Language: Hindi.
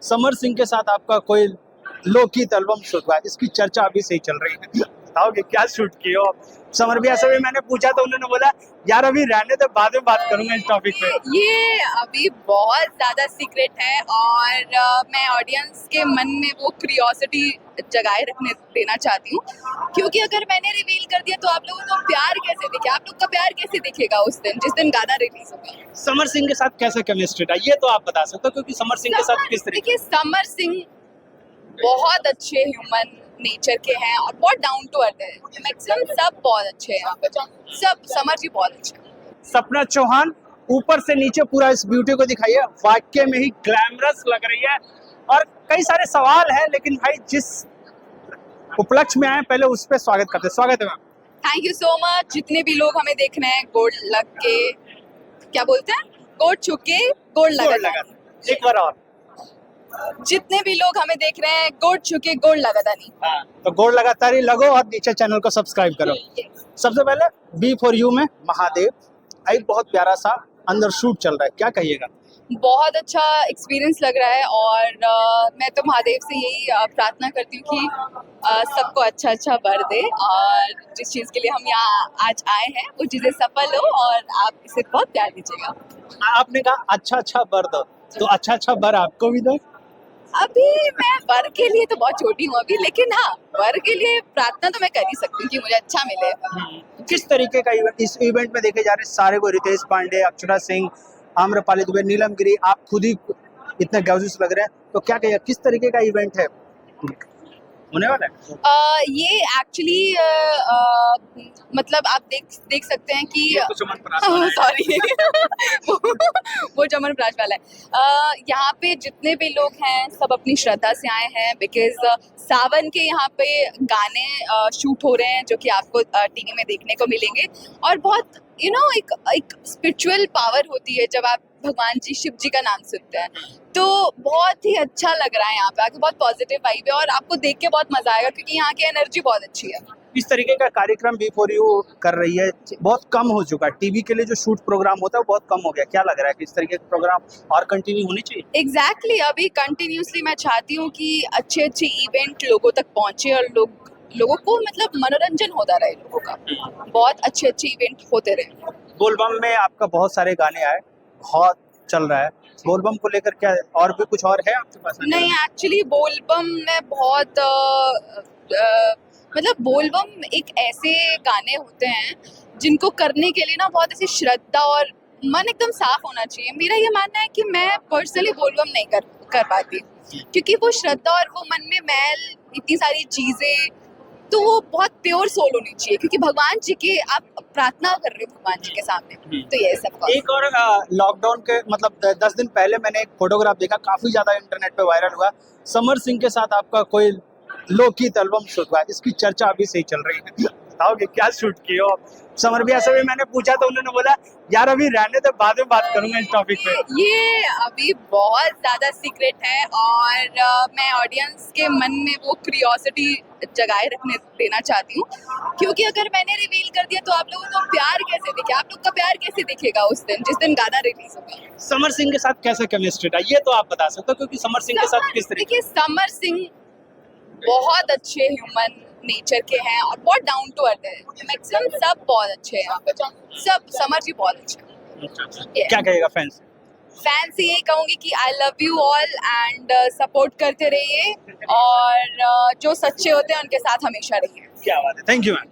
समर सिंह के साथ आपका कोई लोकगीत एल्बम शूट हुआ है, इसकी चर्चा अभी से ही चल रही है। बताओगे क्या शूट किए हो आप? समर भैया से भी मैंने पूछा तो उन्होंने बोला यार अभी रहने तो बाद में बात करूंगा इस टॉपिक पे। ये अभी बहुत ज्यादा सीक्रेट है और मैं ऑडियंस के मन में वो क्यूरियोसिटी जगाए रखने देना चाहती हूँ, क्योंकि अगर मैंने रिवील कर दिया तो आप लोगों को प्यार कैसे दिखे, आप लोग का प्यार कैसे दिखेगा उस दिन जिस दिन गाना रिलीज होगा। समर सिंह के साथ कैसे केमिस्ट्री था ये तो आप बता सकते हो, क्योंकि समर सिंह के साथ किस तरीके। देखिए, समर सिंह बहुत अच्छे ह्यूमन नेचर के हैं और बहुत डाउन टू अर्थ है। मैक्सिमम सब बहुत अच्छे हैं यहाँ पे, सब समर जी बहुत अच्छे हैं। सपना चौहान ऊपर से नीचे पूरा इस ब्यूटी को दिखाइए, वाकई में ही ग्लैमरस लग रही है। और कई सारे सवाल हैं, लेकिन भाई जिस उपलक्ष्य में आए पहले उस पर स्वागत करते हैं। स्वागत है ma'am. Thank you so much. जितने भी लोग हमें देख रहे हैं, गोड़ लग के, क्या बोलते हैं, गोड़ छू के गोड़ लगा। एक बार और। जितने भी लोग हमें देख रहे हैं, गोड़ छू के गोड़ लगा नहीं। तो गोड़ लगातार ही लगो और नीचे चैनल को सब्सक्राइब करो। सबसे पहले बी फॉर यू में महादेव एक बहुत प्यारा सा अंदर शूट चल रहा है, क्या कहिएगा? बहुत अच्छा एक्सपीरियंस लग रहा है और मैं तो महादेव से यही प्रार्थना करती हूँ कि सबको अच्छा अच्छा वर दे और जिस चीज़ के लिए हम यहाँ आज आए हैं वो चीज़ें सफल हो और आप इसे बहुत प्यार दीजिएगा। आपने कहा अच्छा अच्छा वर दो, तो अच्छा अच्छा वर आपको भी दो। अभी मैं वर के लिए तो बहुत छोटी हूँ अभी, लेकिन हाँ, वर के लिए प्रार्थना तो मैं कर ही सकती हूँ कि मुझे अच्छा मिले। किस तरीके का इवेंट इस इवेंट में देखे जा रहे सारे को, रितेश पांडे, अक्षरा सिंह, आम्रपाली दुबे, नीलम गिरी, आप खुद ही इतने गॉर्जियस लग रहे हैं, तो क्या कहिए किस तरीके का इवेंट है होने वाला है? ये एक्चुअली मतलब आप देख सकते हैं कि सॉरी वो चमन प्राज वाला है। यहाँ पे जितने भी लोग हैं सब अपनी श्रद्धा से आए हैं, बिकॉज सावन के यहाँ पे गाने शूट हो रहे हैं जो कि आपको टीवी में देखने को मिलेंगे और बहुत एक स्पिरिचुअल पावर होती है जब आप भगवान जी शिव जी का नाम सुनते हैं, तो बहुत ही अच्छा लग रहा है यहाँ पे आके। बहुत पॉजिटिव वाइब है और आपको देख के बहुत मजा आएगा क्योंकि यहाँ की एनर्जी बहुत अच्छी है। इस तरीके का कार्यक्रम बी फॉर यू कर रही है, बहुत कम हो चुका है। टीवी के लिए जो शूट प्रोग्राम होता है वो बहुत कम हो गया, क्या लग रहा है कि इस तरीके के प्रोग्राम और कंटिन्यू होने चाहिए? एग्जैक्टली अभी कंटिन्यूसली मैं चाहती हूँ कि अच्छे अच्छे इवेंट लोगों तक पहुँचे और लोगों को मतलब मनोरंजन होता रहे लोगों का, बहुत अच्छे अच्छे इवेंट होते रहे। बोलबम में आपका बहुत सारे गाने आए, बहुत चल रहा है, बोलबम को लेकर क्या और भी कुछ और है आपके पास? नहीं, एक्चुअली बोलबम में बहुत मतलब बोलबम एक ऐसे गाने होते हैं जिनको करने के लिए ना बहुत ऐसी श्रद्धा और मन एकदम साफ होना चाहिए। मेरा ये मानना है कि मैं पर्सनली बोलबम नहीं कर पाती क्योंकि वो श्रद्धा और वो मन में मैल, इतनी सारी चीजें, तो वो बहुत प्योर सोल होनी चाहिए क्योंकि भगवान जी के आप प्रार्थना कर रहे हो भगवान जी के सामने, तो ये सब। एक और लॉकडाउन के मतलब 10 दिन पहले मैंने एक फोटोग्राफ देखा, काफी ज्यादा इंटरनेट पे वायरल हुआ, समर सिंह के साथ आपका कोई लोकगीत एल्बम शूट हुआ है, इसकी चर्चा अभी से ही चल रही है। बताओगे क्या शूट किए हो आप? समर भैया से भी मैंने पूछा तो उन्होंने बोला यार अभी रहने तो बाद में बात करूंगा इस टॉपिक पे। ये अभी बहुत ज्यादा सीक्रेट है और मैं ऑडियंस के मन में वो क्यूरियोसिटी जगाए रखने देना चाहती हूँ, क्योंकि अगर मैंने रिवील कर दिया तो आप लोगों को प्यार कैसे दिखे, आप लोग का प्यार कैसे दिखेगा उस दिन जिस दिन गाना रिलीज होगा। समर सिंह के साथ कैसे केमिस्ट्री था ये तो आप बता सकते हो, क्योंकि समर सिंह के साथ किस तरीके। देखिए, समर सिंह बहुत अच्छे ह्यूमन नेचर के हैं और बहुत डाउन टू अर्थ है। मैक्सिमम सब बहुत अच्छे हैं यहाँ पे, सब समर जी बहुत अच्छे हैं। क्या कहेगा फैंस से यही कहूंगी कि I love you all and support करते रहिए और जो सच्चे होते हैं उनके साथ हमेशा रहिए। क्या बात है, थैंक यू मैम।